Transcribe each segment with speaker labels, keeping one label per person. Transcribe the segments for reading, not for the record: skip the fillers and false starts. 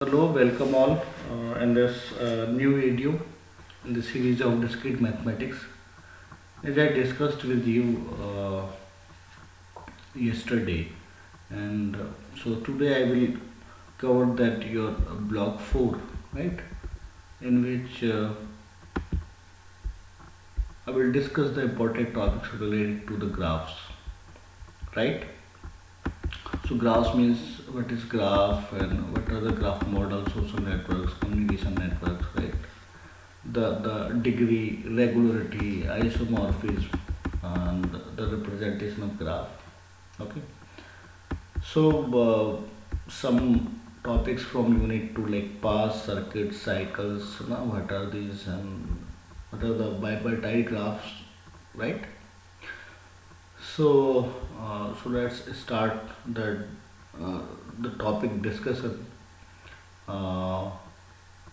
Speaker 1: Hello, welcome all in this new video in the series of discrete mathematics. As I discussed with you yesterday, and so today I will cover that your block 4, right? In which I will discuss the important topics related to the graphs, right? So graphs means what is graph and what are the graph models, social networks, communication networks, right? The degree, regularity, isomorphism, and the representation of graph. Okay. So some topics from unit to like paths, circuits, cycles. Now what are these and what are the bipartite graphs, right? So let's start uh, the topic discussion. Uh,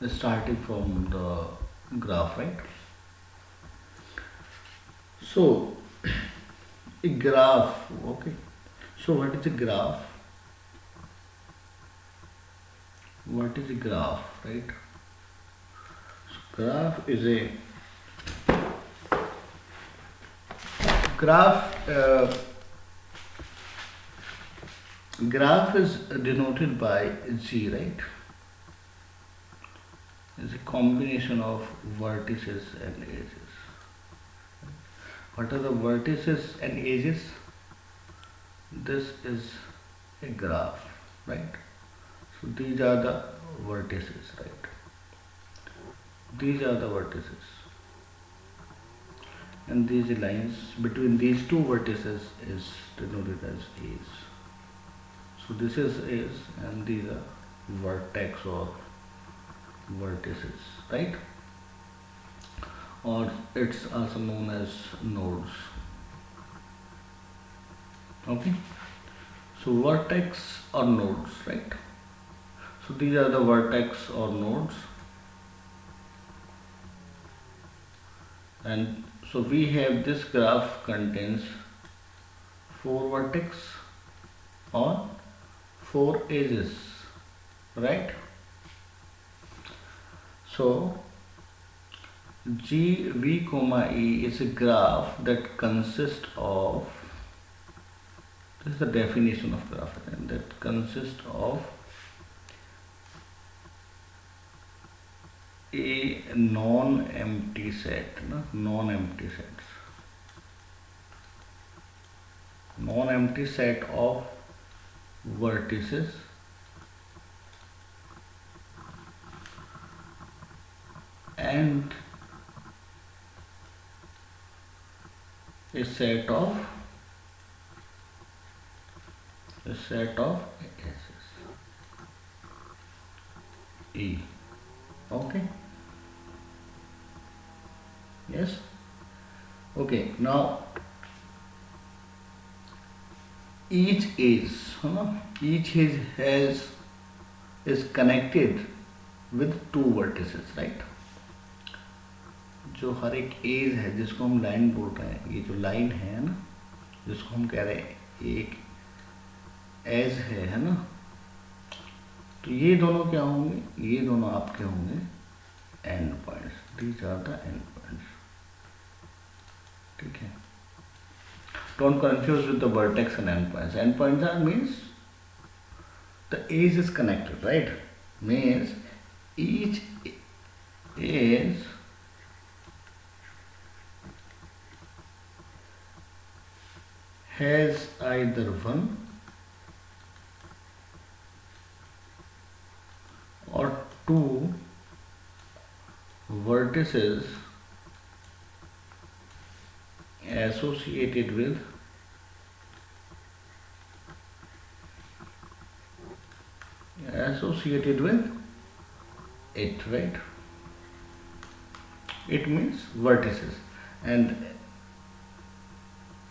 Speaker 1: Starting from the graph, right? So a graph, okay. So what is a graph? What is a graph, right? So graph. Graph is denoted by G, right? It's a combination of vertices and edges. What are the vertices and edges? This is a graph, right? So these are the vertices, right? These are the vertices, and these lines between these two vertices is denoted as A's. So this is A's, and these are vertex or vertices, right? Or it's also known as nodes. Okay. So vertex or nodes, right? So these are the vertex or nodes, and so we have this graph contains four vertex or four edges, right? So G V comma E is a graph that consists of, this is the definition of graph, and that consists of a non-empty set, no? Non-empty sets, non-empty set of vertices and a set of edges, E. Okay. Yes. Okay. Now each edge has is connected with two vertices, right? जो हर एक as है जिसको हम line बोल रहे हैं, ये जो लाइन है ना, जिसको हम कह रहे हैं एक एज है ना, तो ये दोनों क्या होंगे, ये दोनों आपके होंगे end points, these are the end points, ठीक है. Don't confuse with the vertex and endpoints. Endpoints are means the edge is connected, right? Means each edge has either one or two vertices associated with it, right? It means vertices, and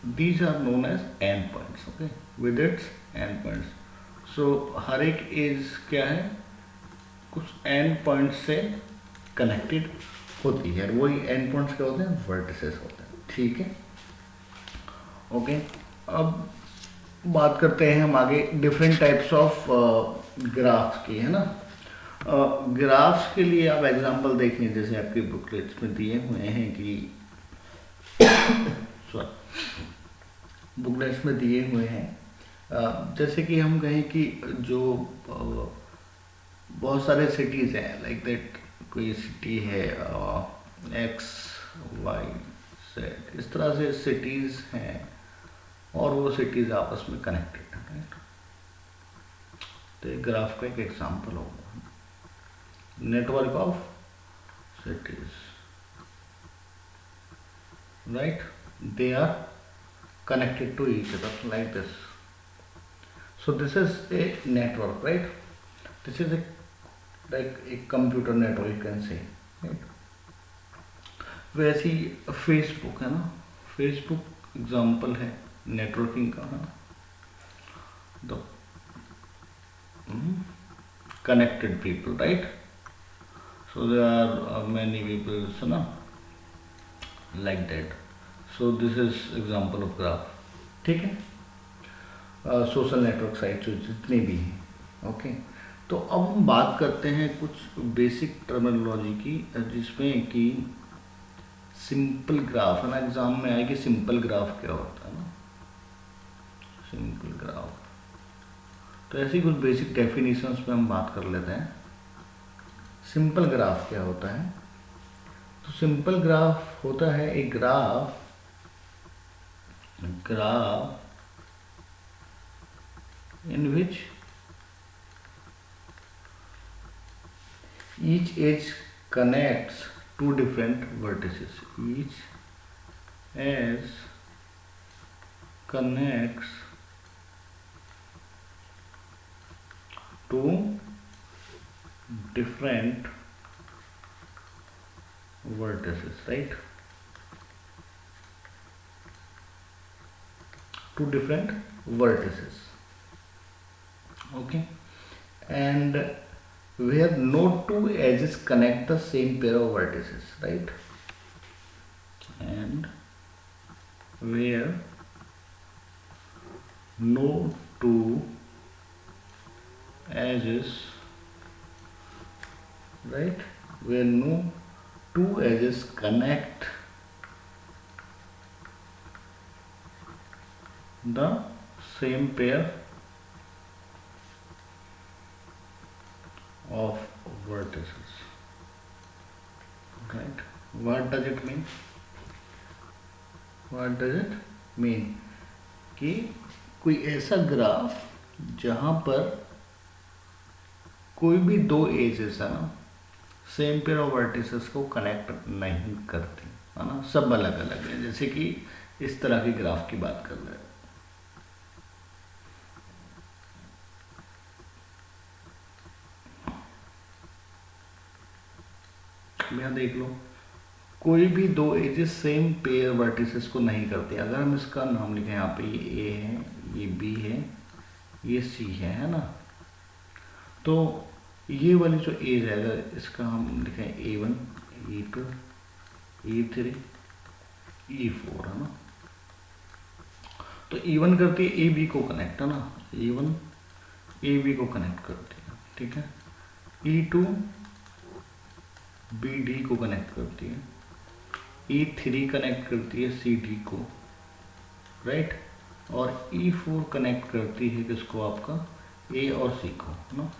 Speaker 1: these are known as endpoints, okay, with its endpoints. So हर एक as क्या है, कुछ and points से connected होती है, वही and points क्या होते हैं, वर्टिसेस होते हैं, ठीक है. ओके. अब बात करते हैं हम आगे डिफरेंट टाइप्स ऑफ ग्राफ्स की, है ना. ग्राफ्स के लिए आप एग्जांपल देखें, जैसे आपके बुकलेट्स में दिए हुए हैं कि बुकलेट्स में दिए हुए हैं, जैसे कि हम कहें कि जो बहुत सारे सिटीज़ हैं, लाइक दैट कोई सिटी है एक्स वाई जेड, इस तरह से सिटीज़ हैं और वो सिटीज़ आपस में कनेक्टेड हैं, राइट। तो एक ग्राफ का एक एग्जांपल होगा network of cities, right? They are connected to each other like this. So this is a network, right? This is a like a computer network, you can say, right? वैसे ही Facebook है ना, Facebook example है networking का, है ना। The connected people, right? So there are many people, so na, like that. So this is example of graph, ठीक है। Social network site जो जितने भी हैं, ओके। तो अब हम बात करते हैं कुछ बेसिक टर्मिनोलॉजी की, जिसमें कि सिंपल ग्राफ है ना, एग्जाम में आए कि सिंपल ग्राफ क्या होता है ना, सिंपल ग्राफ। तो ऐसी कुछ बेसिक डेफिनेशंस पे हम बात कर लेते हैं। सिंपल ग्राफ क्या होता है? तो सिंपल ग्राफ होता है एक graph in which each edge connects two different vertices. Each edge connects two different vertices, right? Two different vertices, okay, and where no two edges connect the same pair of vertices, right? And where no two edges, right, where no two edges connect the same pair of vertices, right? What does it mean? What does it mean? कि कोई ऐसा graph जहाँ पर कोई भी दो edges है ना, सेम पेयर ऑफ वर्टिसेस को कनेक्ट नहीं करती, है ना, सब अलग अलग है। जैसे कि इस तरह के ग्राफ की बात कर रहे हैं, यहाँ देख लो, कोई भी दो एजेस सेम पेयर वर्टिसेस को नहीं करते। अगर हम इसका नाम लिखें, यहाँ पे ये ए है, ये बी है, ये सी है ना, तो ये वाली जो एज है, अगर इसका हम लिखें A1, A2, A3, E4 है ना, तो E1 करती है AB को कनेक्ट, है ना, E1 AB को कनेक्ट करती है, ठीक है। E2 BD को कनेक्ट करती है, E3 कनेक्ट करती है CD को, राइट, और E4 कनेक्ट करती है किसको, आपका A और C को, है ना।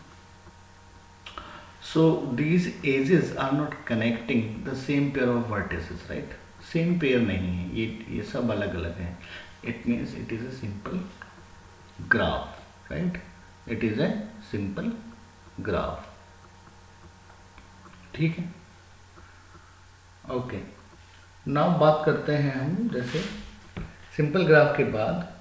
Speaker 1: So these edges are not connecting the same pair of vertices, right? Same pair नहीं है, ये सब अलग अलग है। It means it is a simple graph, right? It is a simple graph, ठीक है। ओके, नाउ बात करते हैं हम, जैसे सिंपल ग्राफ के बाद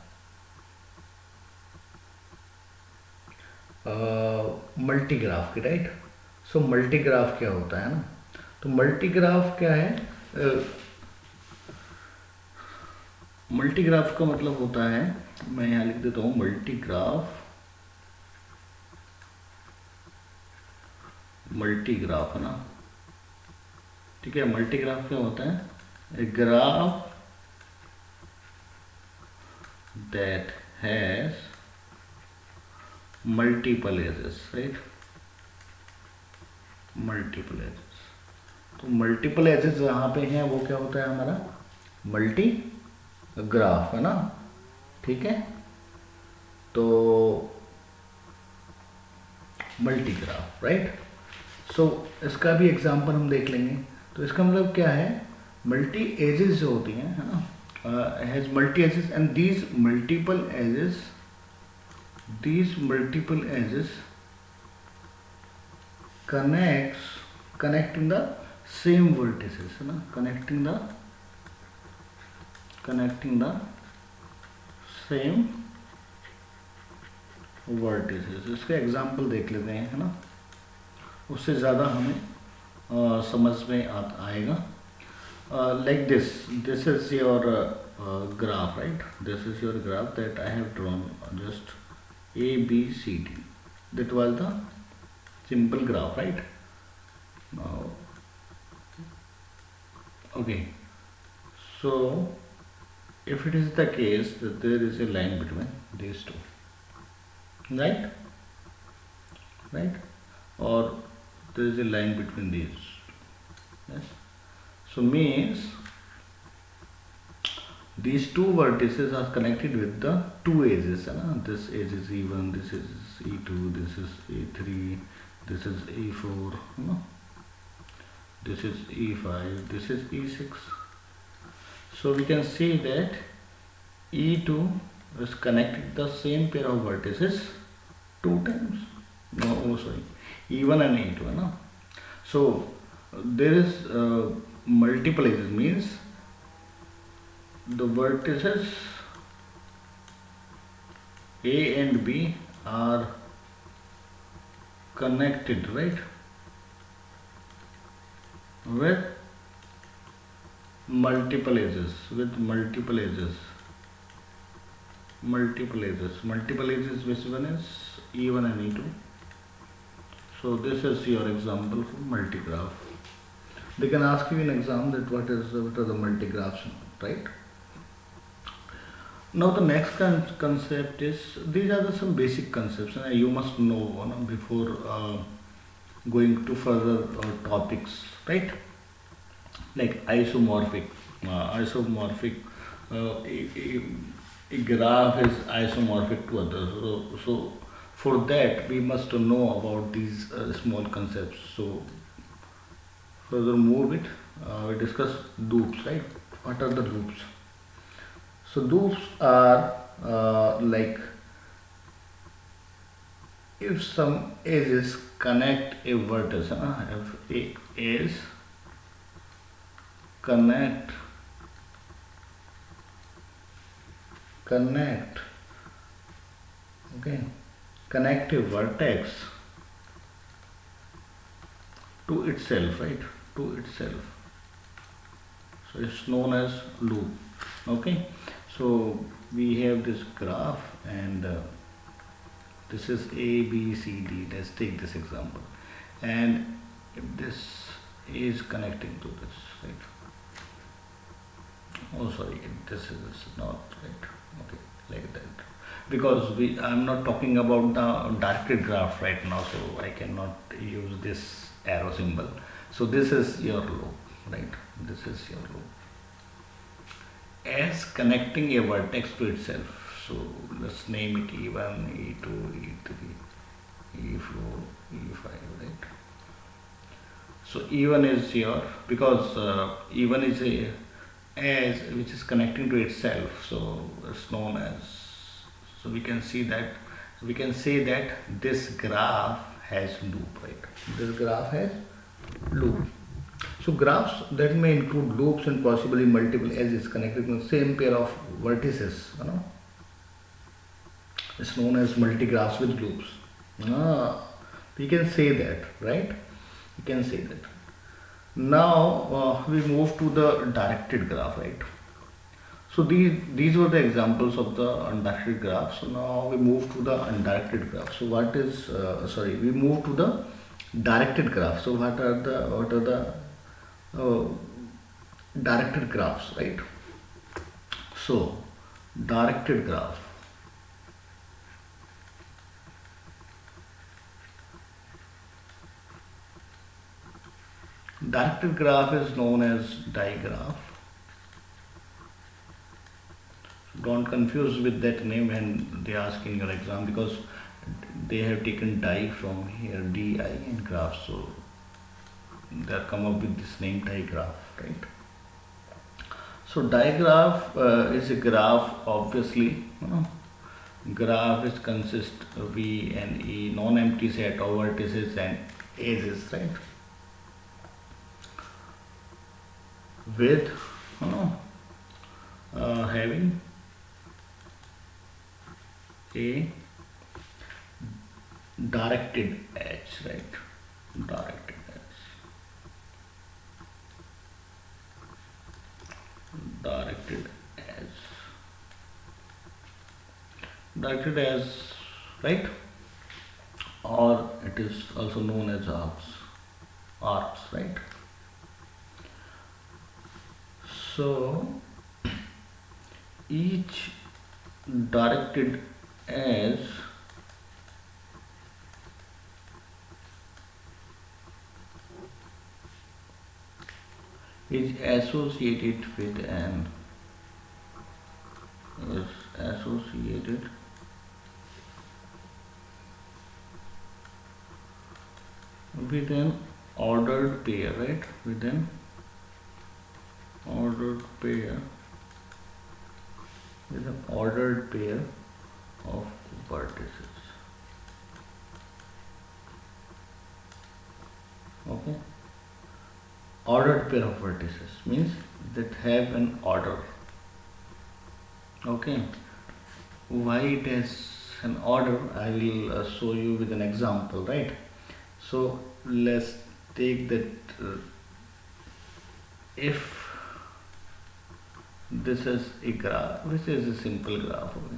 Speaker 1: मल्टी ग्राफ की, राइट। सो मल्टी ग्राफ क्या होता है ना, तो मल्टी ग्राफ क्या है, मल्टी ग्राफ का मतलब होता है, मैं यहाँ लिख देता हूँ, मल्टी ग्राफ है ना, ठीक है। मल्टी ग्राफ क्या होता है, a graph that has multiple edges, right, multiple edges. तो मल्टीपल एजेस जहाँ पे हैं वो क्या होता है हमारा मल्टी ग्राफ, है ना, ठीक है। तो मल्टी ग्राफ, राइट। सो इसका भी एग्जांपल हम देख लेंगे। तो इसका मतलब क्या है, मल्टी एजेस जो होती हैं, है ना, has multi edges and these multiple edges connecting the same vertices, है ना, connecting the same vertices। इसका एग्जांपल देख लेते हैं, है ना, उससे ज़्यादा हमें समझ में आएगा। Like this is your graph, right? This is your graph that I have drawn, just A, B, C, D. That was the simple graph, right? Now, okay, so if it is the case that there is a line between these two, right, or there is a line between these, yes, so means these two vertices are connected with the two edges, this edge is E1, this is E2, this is E3, this is E4, this is E5, this is E6. So we can see that E2 is connected the same pair of vertices two times. No, oh sorry, E1 and E2, है ना. So there is multiple edges, means the vertices A and B are connected, right, with multiple edges, multiple edges, which one is E1 and E2. So this is your example for multigraph. They can ask you in exam that what are the multigraphs, right? Now the next concept is, these are some basic concepts and you must know, before going to further topics, right? Like isomorphic. A graph is isomorphic to others. So for that we must know about these small concepts. So further move it, we discuss loops, right? What are the loops? So loops are like if some edges connect a vertex, if a edge connect a vertex to itself, right, to itself, so it's known as loop. Okay, so we have this graph and this is A, B, C, D. Let's take this example, and if this is connecting to this, right, oh sorry, this is not right, okay, like that, because I'm not talking about the directed graph right now, so I cannot use this arrow symbol. So this is your loop, right, this is your loop as connecting a vertex to itself. So let's name it E1, E2, E3, E4, E5, right. So E1 is your, because E1 is a edge which is connecting to itself, so it's known as, so we can say that this graph has loop, right, this graph has loop. So graphs that may include loops and possibly multiple edges connected to the same pair of vertices, it's known as multigraphs with loops. We can say that, right, we can say that. Now we move to the directed graph, right. So these were the examples of the undirected graph. So now we move to the undirected graph. So what is we move to the directed graph. So what are the directed graphs, right? So directed graph. Directed graph is known as digraph. Don't confuse with that name when they ask in your exam, because they have taken die from here, di in graph, so they have come up with this name digraph, right? So digraph is a graph, obviously. Graph is consist V and E, non-empty set of vertices and edges, right? With having a directed edge, right? Directed edge. Directed edge. Directed edge, right? Or it is also known as arcs. Arcs, right? So each directed edge is associated with an is associated with an ordered pair, right? With an ordered pair, with an ordered pair of vertices. Okay, ordered pair of vertices means that have an order. Okay, why it has an order, I will show you with an example, right? So let's take that if this is a graph, which is a simple graph, okay?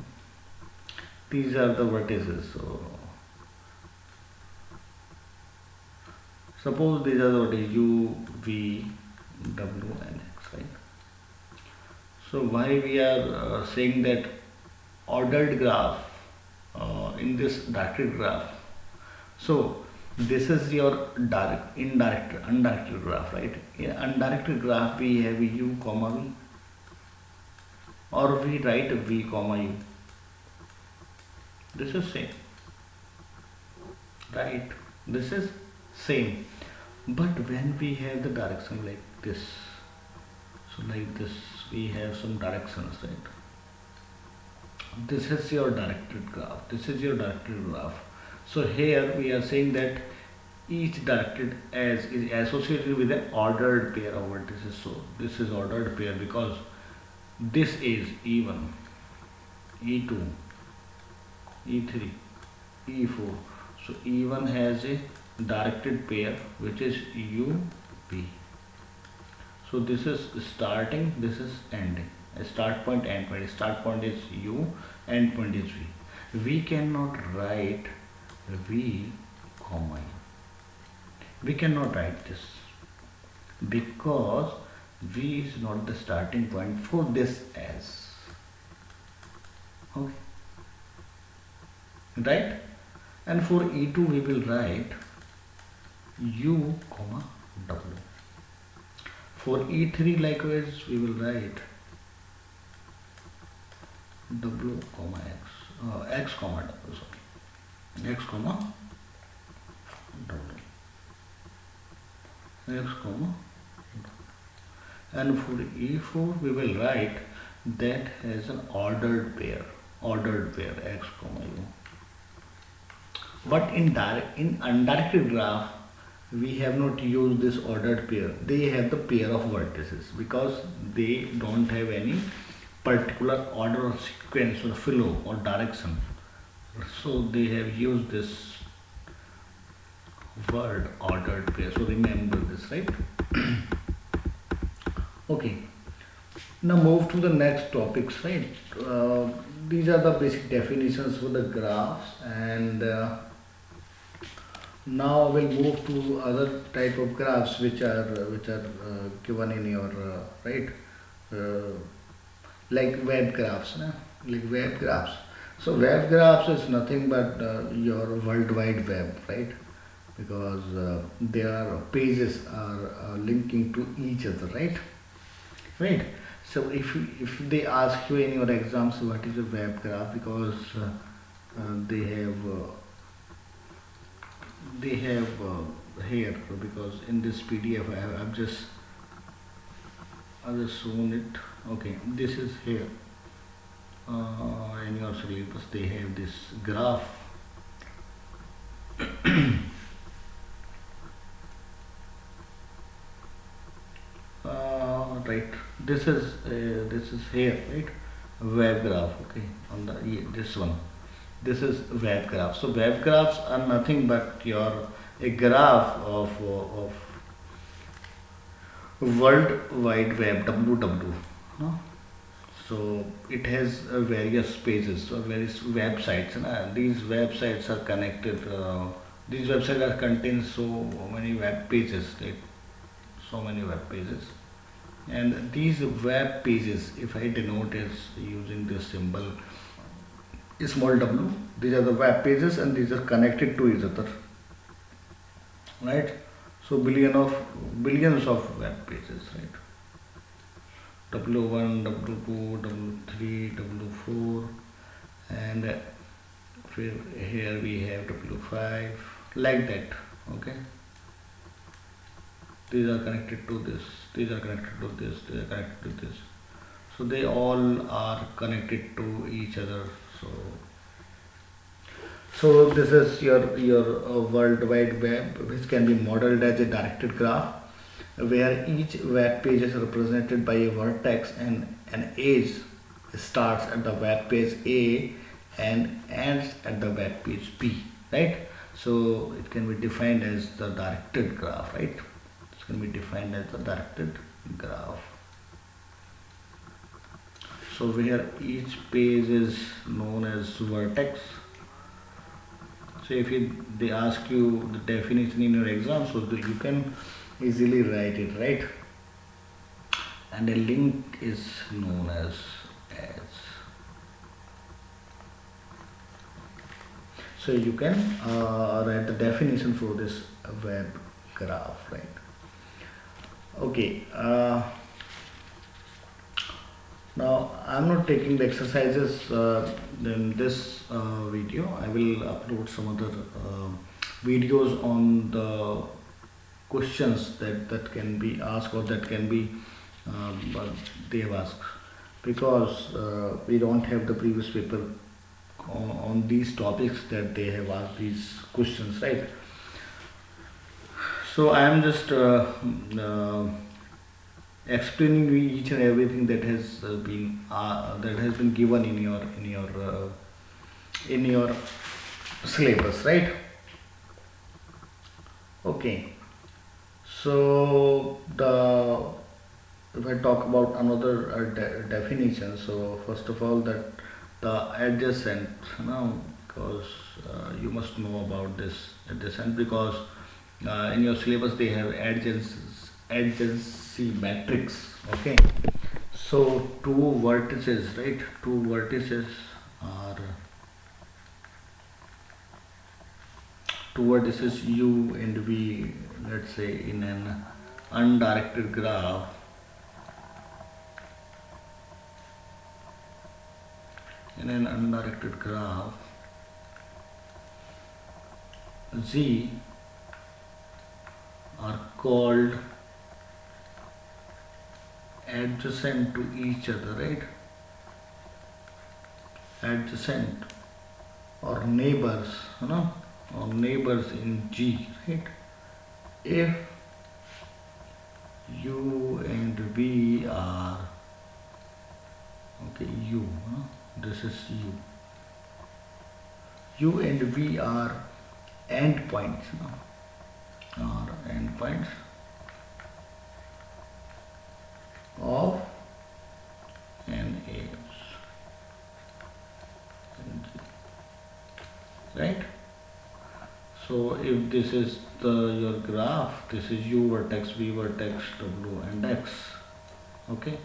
Speaker 1: These are the vertices. So suppose these are the vertices U, V, W and X, right? So why we are saying that ordered graph in this directed graph? So this is your direct, undirected graph, right? In undirected graph we have U comma V, or we write V comma U. This is same, right? This is same. But when we have the direction like this, so like this, we have some directions, right? This is your directed graph. This is your directed graph. So here we are saying that each directed edge is associated with an ordered pair of vertices. So this is ordered pair because this is E1, E2, E3, E4. So E1 has a directed pair which is U, V. So this is starting, this is ending. A start point, end point. Start point is U, end point is V. We cannot write V comma U. We cannot write this because V is not the starting point for this S. Okay. Right? And for E2 we will write U comma W. For E3 likewise we will write W comma X, X comma W, sorry, X comma W, X comma W. And for E4 we will write that as an ordered pair, X comma U. But in undirected graph we have not used this ordered pair. They have the pair of vertices because they don't have any particular order or sequence or flow or direction. So they have used this word ordered pair. So remember this, right? Okay. Now move to the next topics, right? These are the basic definitions for the graphs, and now we'll move to other type of graphs which are given in your right, like web graphs, like web graphs. So web graphs is nothing but your World Wide Web, right? because their pages are linking to each other, right. So if they ask you in your exams what is a web graph, because they have here, because in this PDF I've just shown it. Okay, this is here. In your syllabus they have this graph. Right, this is here, right, web graph. Okay, on the this one, this is web graph. So web graphs are nothing but your a graph of World Wide Web, WW, no? So it has various pages, so various websites. These websites are connected. These websites are contain so many web pages, right? So many web pages, and these web pages, if I denote as using this symbol small w, these are the web pages and these are connected to each other, right? So billions of web pages, right? W1, W2, W3, W4, and here we have W5, like that. Okay, these are connected to this, these are connected to this, these are connected to this. So they all are connected to each other. So this is your World Wide Web, which can be modeled as a directed graph, where each web page is represented by a vertex and an edge starts at the web page A and ends at the web page B, right? So it can be defined as the directed graph, right? It can be defined as the directed graph. So where each page is known as vertex. So if they ask you the definition in your exam, so you can easily write it, right? And a link is known as so you can write the definition for this web graph, right? Okay, now I'm not taking the exercises in this video. I will upload some other videos on the questions that can be asked, or that can be they have asked, because we don't have the previous paper on these topics that they have asked these questions, right? So I am just explaining you each and everything that has been given in your syllabus, right? Okay, so if I talk about another definition, so first of all, that the adjacent, because you must know about this adjacent, because in your syllabus they have adjacency matrix. Okay, so two vertices, right? Two vertices are U and V. Let's say in an undirected graph, Z are called adjacent to each other, right? Adjacent, or neighbors, or neighbors in G, right? If U and V are, okay, U, this is U. U and V are endpoints, are endpoints of an edge, right? So if this is your graph, this is U vertex, V vertex, W and X. Okay,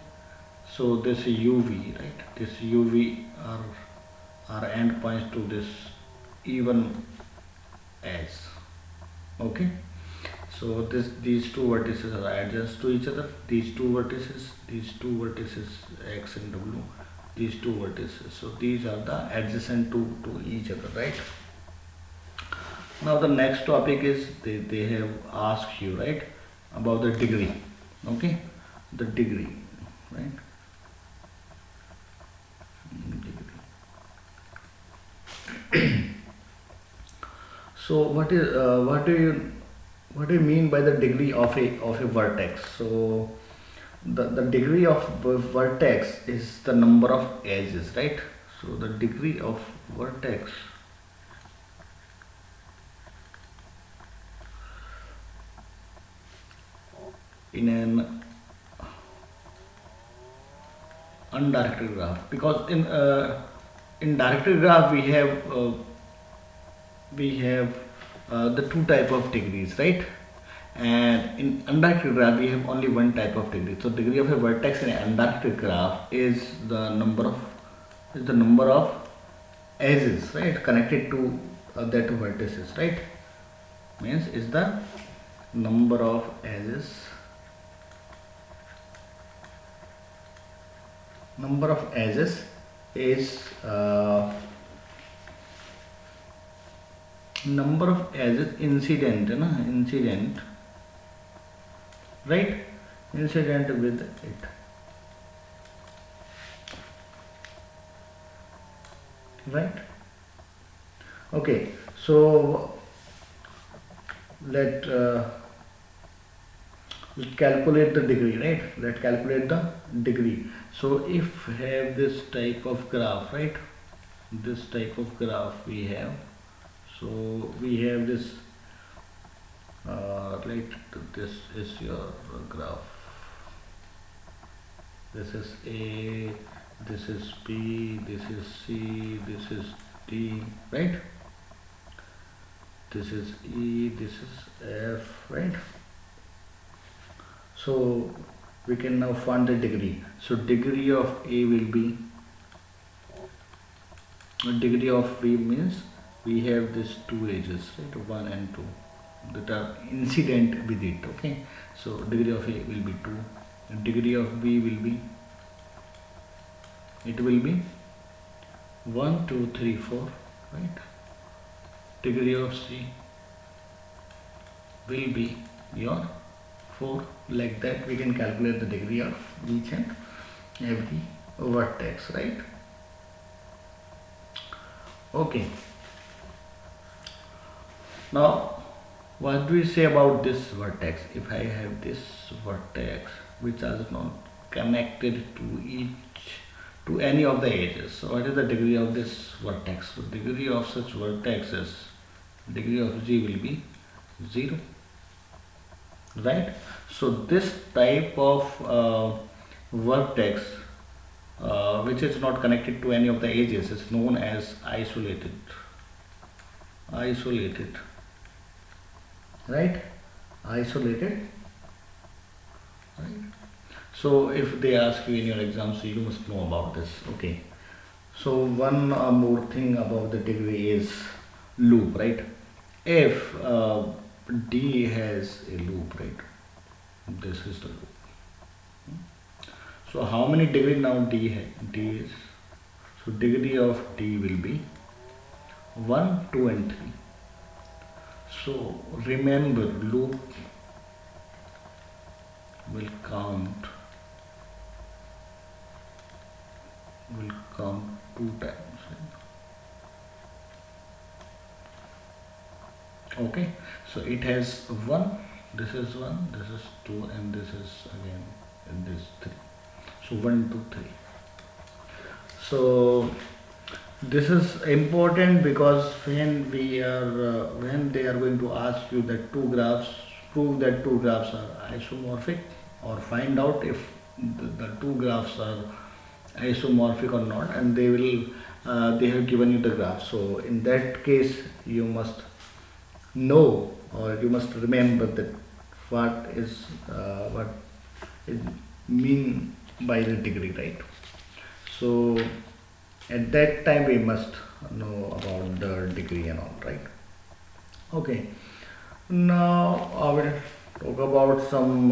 Speaker 1: so this is UV, right? This UV are endpoints to this even edge. Okay, so these two vertices are adjacent to each other. These two vertices x and w, these two vertices. So these are the adjacent to each other, right? Now the next topic is they have asked you, right, about the degree. Okay, the degree, right? So what do you mean by the degree of a vertex? So the degree of vertex is the number of edges, right? So the degree of vertex in an undirected graph, because in directed graph we have the two type of degrees, right? And in undirected graph we have only one type of degree. So degree of a vertex in an undirected graph is the number of edges, right, connected to that vertices, right? Means is the number of edges, is number of edges incident, incident, right? Incident with it, right? Okay, so let let's calculate the degree, right? Let's calculate the degree. So if we have this type of graph, right? This type of graph we have. So we have this, right? This is your graph. This is A, this is B, this is C, this is D, right? This is E, this is F, right? So we can now find the degree. So degree of A will be, degree of B means we have these two edges, right, 1 and 2, that are incident with it. Okay, so degree of A will be 2, and degree of B will be, it will be 1 2 3 4, right? Degree of C will be your 4. Like that we can calculate the degree of each and every vertex, right? Okay, now what do we say about this vertex? If I have this vertex which is not connected to any of the edges, so what is the degree of this vertex? So degree of such vertex is, degree of G will be 0, right? So this type of vertex which is not connected to any of the edges is known as isolated, right? Isolated, right? So if they ask you in your exam, so you must know about this. Okay, so one more thing about the degree is loop, right? If D has a loop, right? This is the loop. So how many degree now D is? So degree of D will be 1, 2 and 3. So remember, loop will count 2 times. Okay, so it has 1, this is 1, this is 2, and this is again, and this 3. So 1 2 3. So this is important because when when they are going to ask you that two graphs, prove that two graphs are isomorphic, or find out if the two graphs are isomorphic or not, and they have given you the graph. So in that case you must know, or you must remember that what it mean by the degree, right? So at that time we must know about the degree and all, right? Okay, Now I will talk about some.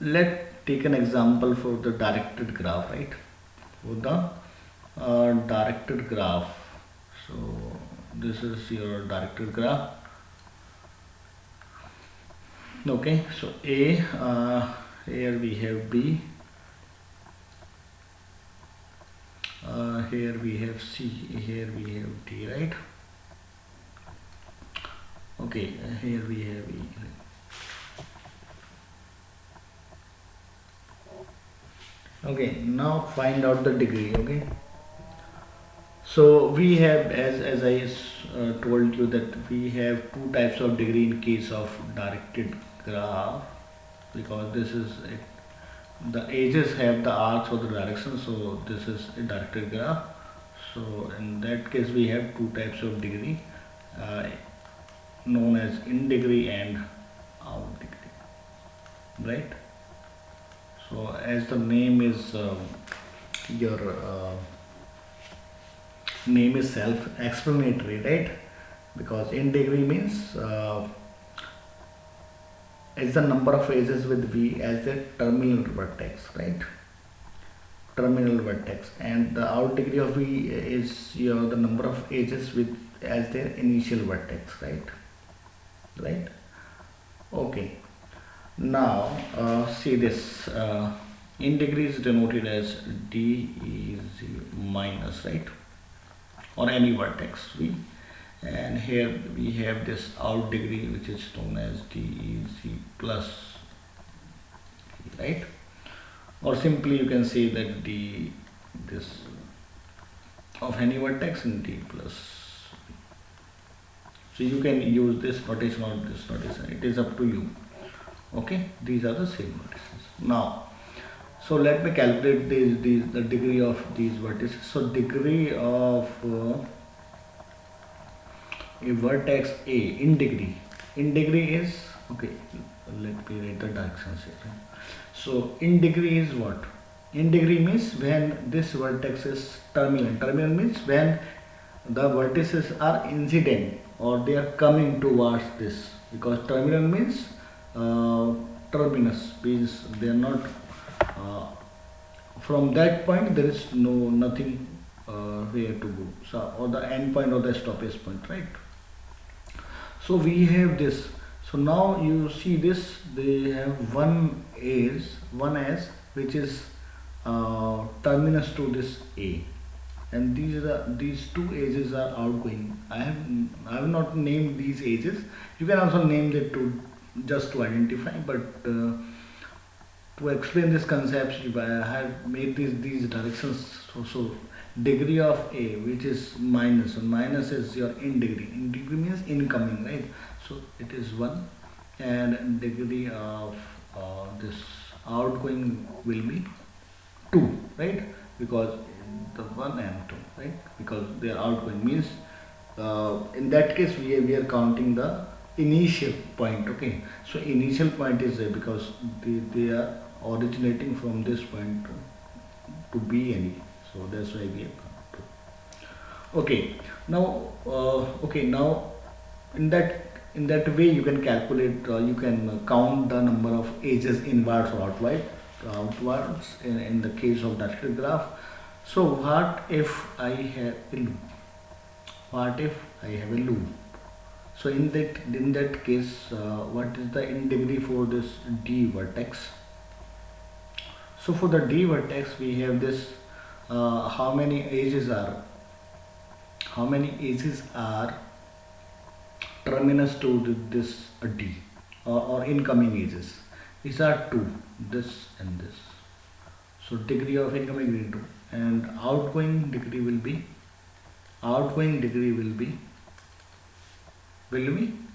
Speaker 1: Let take an example for the directed graph, right? For the directed graph. So this is your directed graph. Okay, so A, here we have B, here we have C, here we have D, right? Okay, here we have E. Okay, now find out the degree. Okay, so we have, as I told you, that we have two types of degree in case of directed graph, because this is the edges have the arcs or the direction, so this is a directed graph. So in that case we have two types of degree, uh, known as in degree and out degree, right? So as the name is your name is self-explanatory, right? Because in degree means is the number of edges with V as a terminal vertex, right? Terminal vertex, and the out degree of V is your the number of edges with as their initial vertex, right? Right? Okay. Now see this. In degree is denoted as D is minus, right? Or any vertex V, and here we have this out degree which is known as DEC plus, right? Or simply you can say that D this of any vertex and D plus. So you can use this notation or this notation, it is up to you. Okay, these are the same vertices. Now so let me calculate the degree of these vertices. So degree of a vertex A in degree is, okay, let me write the directions here. So in degree is what? In degree means when this vertex is terminal means when the vertices are incident or they are coming towards this, because terminal means terminus means they are not from that point there is nothing where to go, so or the end point or the stoppage point, right? So we have this. So now you see this, they have one as which is terminus to this A, and these two edges are outgoing. I have not named these edges. You can also name it to just to identify, but to explain this concept I have made these directions. So degree of A which is minus, and minus is your in degree means incoming, right? So it is 1, and degree of this outgoing will be 2, right? Because the 1 and 2, right? Because they are outgoing means in that case we are counting the initial point. Okay, so initial point is there because they are originating from this point to B and E, so that's why we have counted. Okay, now now in that way you can calculate, you can count the number of edges inwards or outwards in the case of directed graph. So what if I have a loop? What if I have a loop? So in that case, what is the in degree for this D vertex? So for the D vertex, we have this. How many edges are terminus to this D or incoming edges? These are 2, this and this. So degree of incoming degree 2, and outgoing degree will be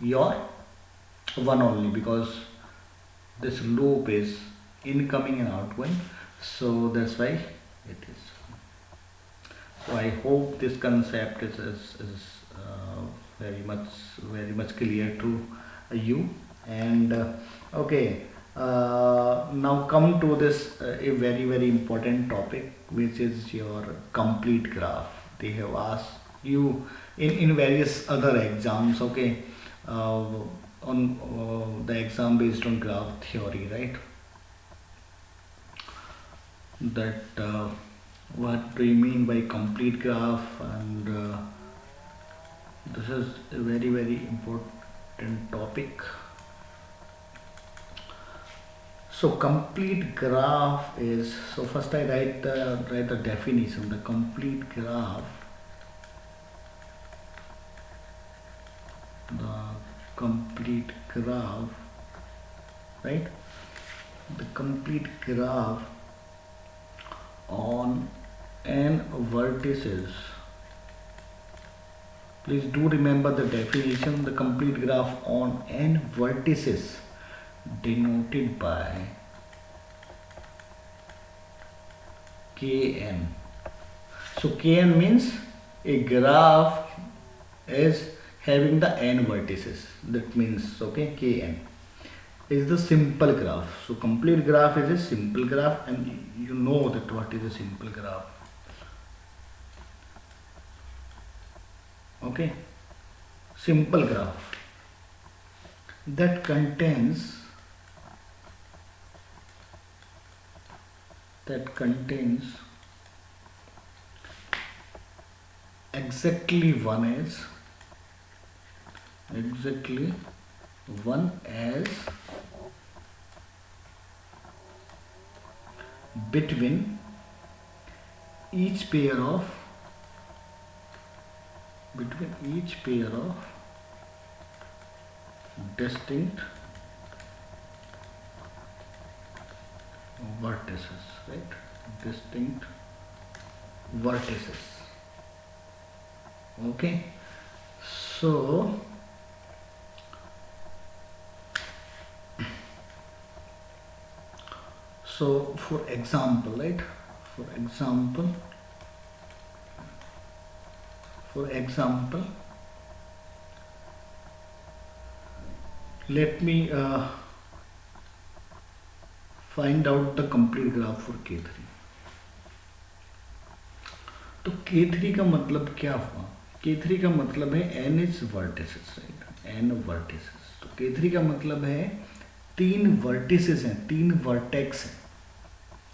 Speaker 1: your 1 only, because this loop is incoming and outgoing, so that's why it is. So I hope this concept is very much clear to you. And okay, now come to this a very important topic, which is your complete graph. They have asked you in various other exams, okay, on the exam based on graph theory, right? That what do you mean by complete graph, and this is a very important topic. So complete graph is, so first I write the definition. The complete graph, the complete graph, right? The complete graph on n vertices. Please do remember the definition. The complete graph on n vertices denoted by Kn. So Kn means a graph is having the n vertices. That means, okay, Kn is the simple graph. So complete graph is a simple graph, and you know that what is a simple graph. Okay, simple graph that contains exactly one as between each pair of distinct vertices, right? Distinct vertices. Okay, so for example, right? For example, let me find out the complete graph for K3. तो K3 का मतलब क्या हुआ? K3 का मतलब है n is vertices, right? n vertices. तो K3 का मतलब है 3 vertices हैं, 3 vertex हैं,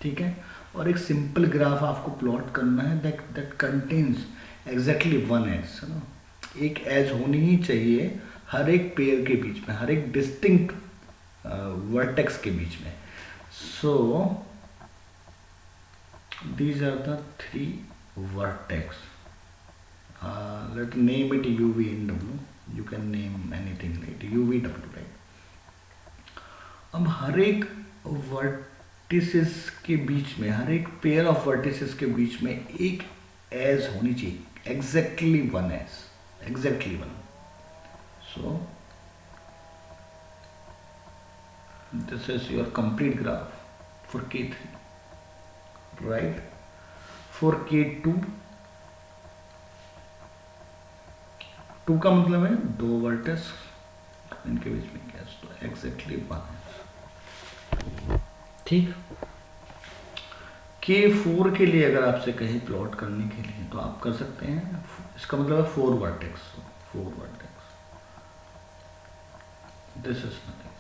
Speaker 1: ठीक है? और एक सिंपल ग्राफ आपको प्लॉट करना है that contains exactly one edge, है ना? एक एज होनी ही चाहिए हर एक पेयर के बीच में, हर एक डिस्टिंक्ट वर्टेक्स के बीच में. So these are the 3 vertex. Let's name it UV and W. You can name anything, right? UV, W, right? अब हर एक वर्टिसेस के बीच में, हर एक पेयर ऑफ वर्टिसेस के बीच में एक एज होनी चाहिए, exactly one edge, exactly one. So this is your complete graph for K3, right? For K2, 2 का मतलब है 2 वर्टेक्स, इनके बीच में क्या है, तो exactly one है, ठीक. K4 के लिए अगर आपसे कहीं प्लॉट करने के लिए तो आप कर सकते हैं. इसका मतलब है 4 vertex, 4 vertex. This is nothing,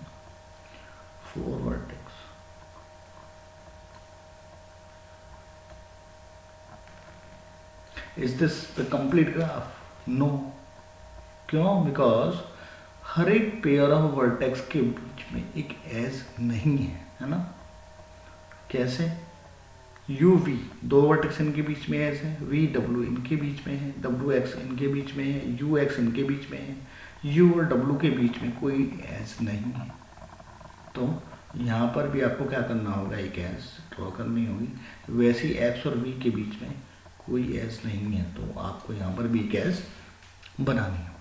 Speaker 1: 4 vertex. Is this the complete graph? No. क्यों? बिकॉज हर एक पेयर ऑफ वर्टेक्स के बीच में एक एज नहीं है ना? कैसे? UV 2 वर्टेक्स इनके बीच में एज है, VW इनके बीच में है, WX इनके बीच में है, UX इनके बीच में है, U और W के बीच में कोई एज नहीं है. तो यहाँ पर भी आपको क्या करना होगा, एक एज ड्रॉ करनी होगी. वैसे ही X और V के बीच में कोई एज नहीं है, तो आपको यहाँ पर भी एक एज बनानी है,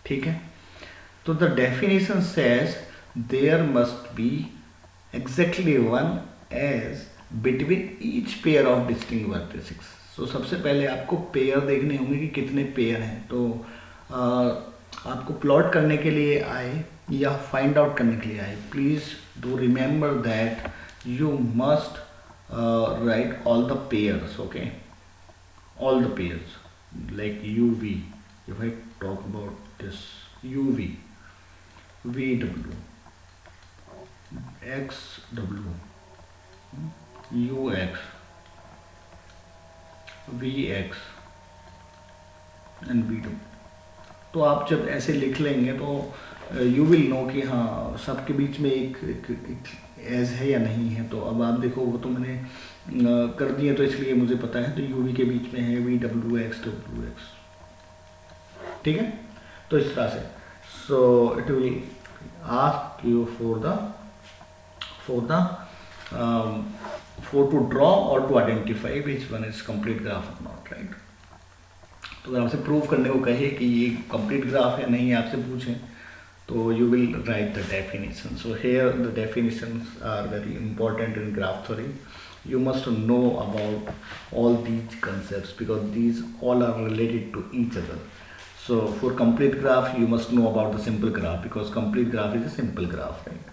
Speaker 1: ठीक है. तो the definition says there must be exactly one edge between each pair of distinct vertices. So सबसे पहले आपको पेयर देखने होंगे कि कितने पेयर हैं. तो आपको प्लॉट करने के लिए आए या फाइंड आउट करने के लिए आए, please do remember that you must write all the pairs, okay, all the pairs. like UV. If I talk about this UV, VW, XW, UX, VX and VW, तो आप जब ऐसे लिख लेंगे तो यू विल नो कि हाँ सबके बीच में एक एज है या नहीं है। तो अब आप देखो वो तो मैंने कर दिए तो इसलिए मुझे पता है, तो यूवी के बीच में है VWX WX, ठीक है। तो इस तरह से so it will ask you for to draw or to identify which one is complete graph or not, right? तो अगर आपसे प्रूव करने को कहे कि ये कंप्लीट ग्राफ है नहीं आपसे पूछें तो you will write the definition. So here the definitions are very important in graph theory. You must know about all these concepts because these all are related to each other. So for complete graph you must know about the simple graph because complete graph is a simple graph, right?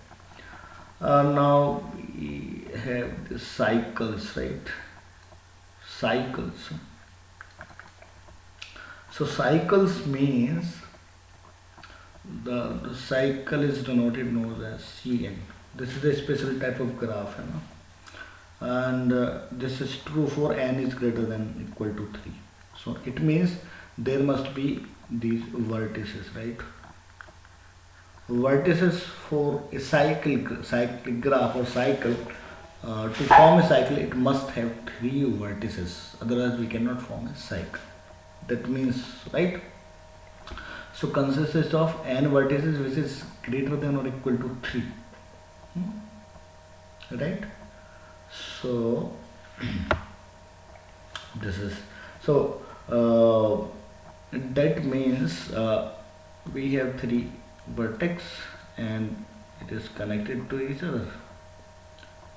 Speaker 1: Now we have the cycles, right? Cycles. So cycles means the cycle is denoted known as Cn. This is a special type of graph, you know? And this is true for n is greater than equal to 3. So it means there must be these vertices, right? Vertices for a cyclic graph or cycle. To form a cycle it must have 3 vertices, otherwise we cannot form a cycle. That means, right? So consists of n vertices which is greater than or equal to 3, right? So this is that means we have 3 vertex and it is connected to each other.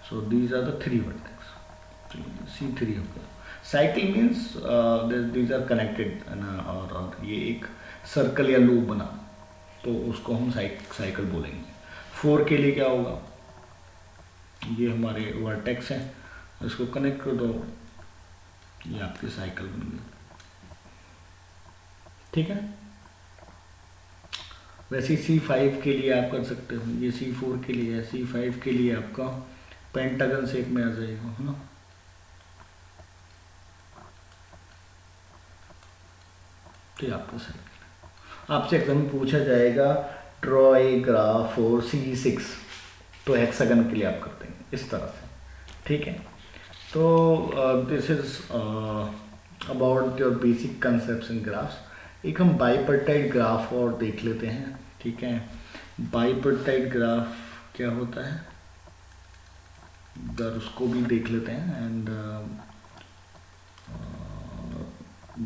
Speaker 1: So these are the 3 vertex. So you see 3 of them. Cycle means these are connected और ये एक circle या loop बना तो उसको हम cycle बोलेंगे। 4 के लिए क्या होगा, ये हमारे वर्टेक्स हैं, इसको कनेक्ट कर दो, ये आपकी साइकिल बन गई, ठीक है। वैसे C5 के लिए आप कर सकते हो, ये C4 के लिए है, C5 के लिए आपका पेंटागन शेप में आ जाएगा, है ना। तो आपका साइकिल आपसे एग्जाम में पूछा जाएगा draw a graph for C6, तो हेक्सागन के लिए आप करते हैं इस तरह से, ठीक है। तो this is about your basic concepts in graphs. एक हम बाइपर्टाइड ग्राफ और देख लेते हैं, ठीक है। बाइपर्टाइड ग्राफ क्या होता है अगर उसको भी देख लेते हैं। एंड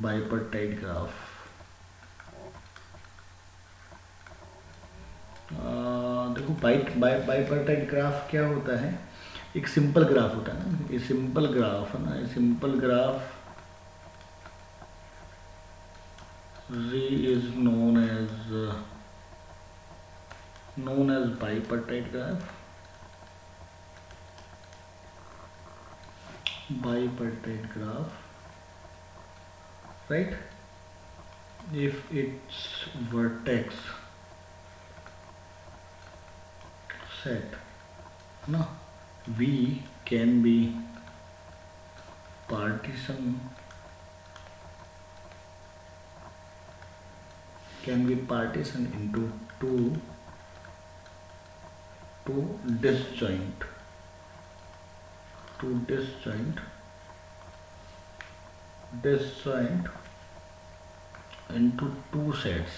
Speaker 1: बाइपर्टाइड ग्राफ, देखो बाइपर्टाइड ग्राफ क्या होता है, एक सिंपल ग्राफ होता है ना, ये सिंपल ग्राफ है ना, ये simple graph is known as bipartite graph. Bipartite graph, right? If its vertex set no V can be partitioned into two disjoint into two sets।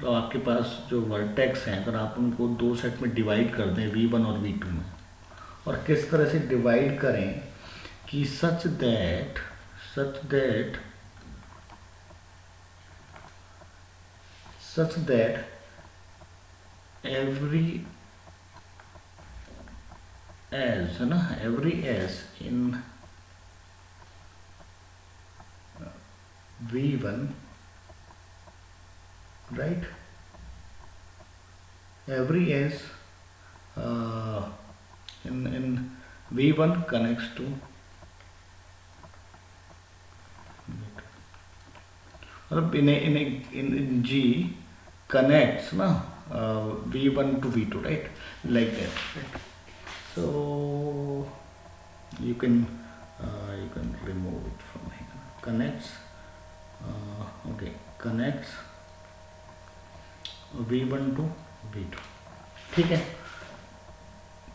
Speaker 1: तो आपके पास जो वर्टेक्स हैं अगर आप उनको 2 सेट में डिवाइड कर दें V1 और V2 में, और किस तरह से डिवाइड करें कि सच दैट every as है ना, every as in V1, right? Every as in V1 connects to मतलब in G connects na V1 to V2, right? Like that, right? So you can remove it from here. Connects, okay, connects V1 to V2, ठीक है।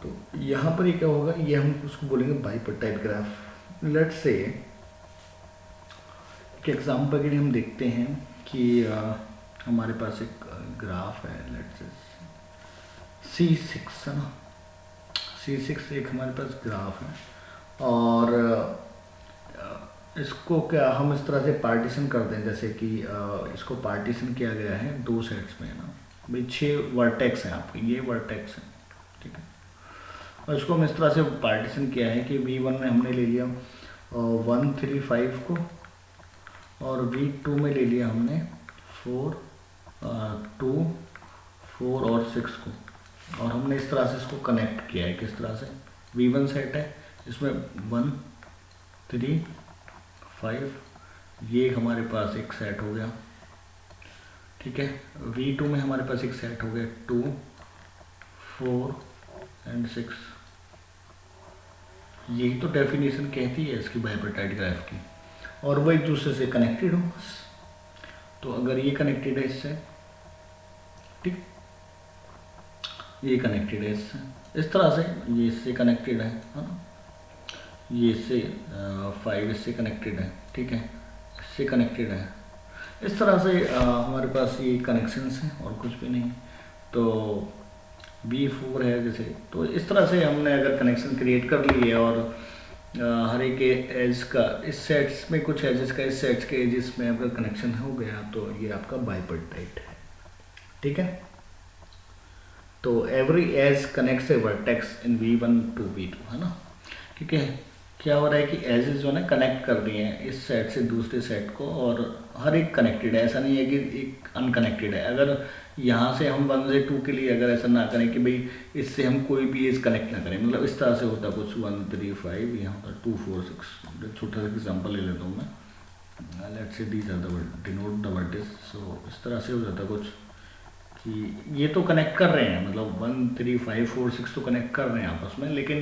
Speaker 1: तो यहाँ पर ये क्या होगा, ये हम उसको बोलेंगे बाइपर्टाइट ग्राफ। लेट्स से एक एग्जाम्पल के लिए हम देखते हैं कि हमारे पास एक ग्राफ है, लेट्स से C6 है ना, C6 एक हमारे पास ग्राफ है, और इसको क्या हम इस तरह से पार्टीशन करते हैं, जैसे कि इसको पार्टीशन किया गया है दो सेट्स में ना, भाई 6 वर्टेक्स हैं आपके, ये वर्टेक्स हैं, ठीक है। और इसको हम इस तरह से पार्टीशन किया है कि V1 में हमने ले लिया 1 3 5 को, और V2 में ले लिया हमने 4 2 4 और 6 को, और हमने इस तरह से इसको कनेक्ट किया है। किस तरह से, V1 सेट है, इसमें 1 3 5, ये हमारे पास एक सेट हो गया, ठीक है। V2 में हमारे पास एक सेट हो गया 2 4 एंड 6। यही तो डेफिनेशन कहती है इसकी बाइपर्टाइट ग्राफ की, और वो एक दूसरे से कनेक्टेड हो बस। तो अगर ये कनेक्टेड है इससे, ठीक, ये कनेक्टेड है इससे, इस तरह से ये इससे कनेक्टेड है ना, ये इससे 5 इससे कनेक्टेड है, ठीक है, इससे कनेक्टेड है। इस तरह से हमारे पास ये कनेक्शंस हैं और कुछ भी नहीं। तो B4 है जैसे, तो इस तरह से हमने अगर कनेक्शन क्रिएट कर लिए, और हर एक एज का इस सेट्स में कुछ एजेस का इस सेट्स के एजेस में अगर कनेक्शन हो गया, तो ये आपका बाइपर्टाइट है, ठीक है। तो every edge connects a vertex in V1 to V2, है ना, क्योंकि क्या हो रहा है कि एजेस जो है कनेक्ट कर दिए हैं इस सेट से दूसरे सेट को, और हर एक कनेक्टेड है, ऐसा नहीं है कि एक अनकनेक्टेड है। अगर यहाँ से हम 1 से 2 के लिए अगर ऐसा ना करें कि भाई इससे हम कोई भी एज कनेक्ट ना करें, मतलब इस तरह से होता कुछ 1 3 5, यहाँ होता 2 4 6। छोटा सा एग्जाम्पल ले लेता हूँ मैं, let's say these are the denote the vertices. So इस तरह से हो जाता कुछ कि ये तो कनेक्ट कर रहे हैं, मतलब 1 3 5 4 6 तो कनेक्ट कर रहे हैं आपस में, लेकिन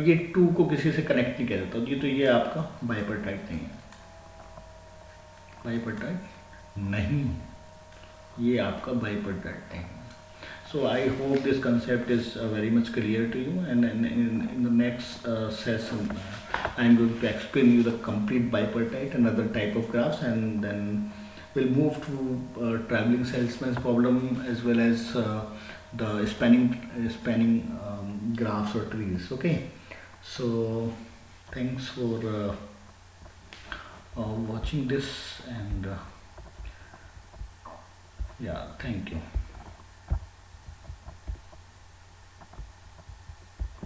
Speaker 1: ये 2 को किसी से कनेक्ट नहीं किया जाता। ये तो ये आपका बाइपर्टाइट नहीं है, बाइपर्टाइट नहीं, ये आपका बाइपर्टाइट नहीं है। So I hope this concept is very much clear to you, and in the next session I am going to explain you the complete bipartite and other type of graphs, and then we'll move to traveling salesman's problem, as well as the spanning graphs or trees. Okay, so thanks for watching this, and yeah, thank you.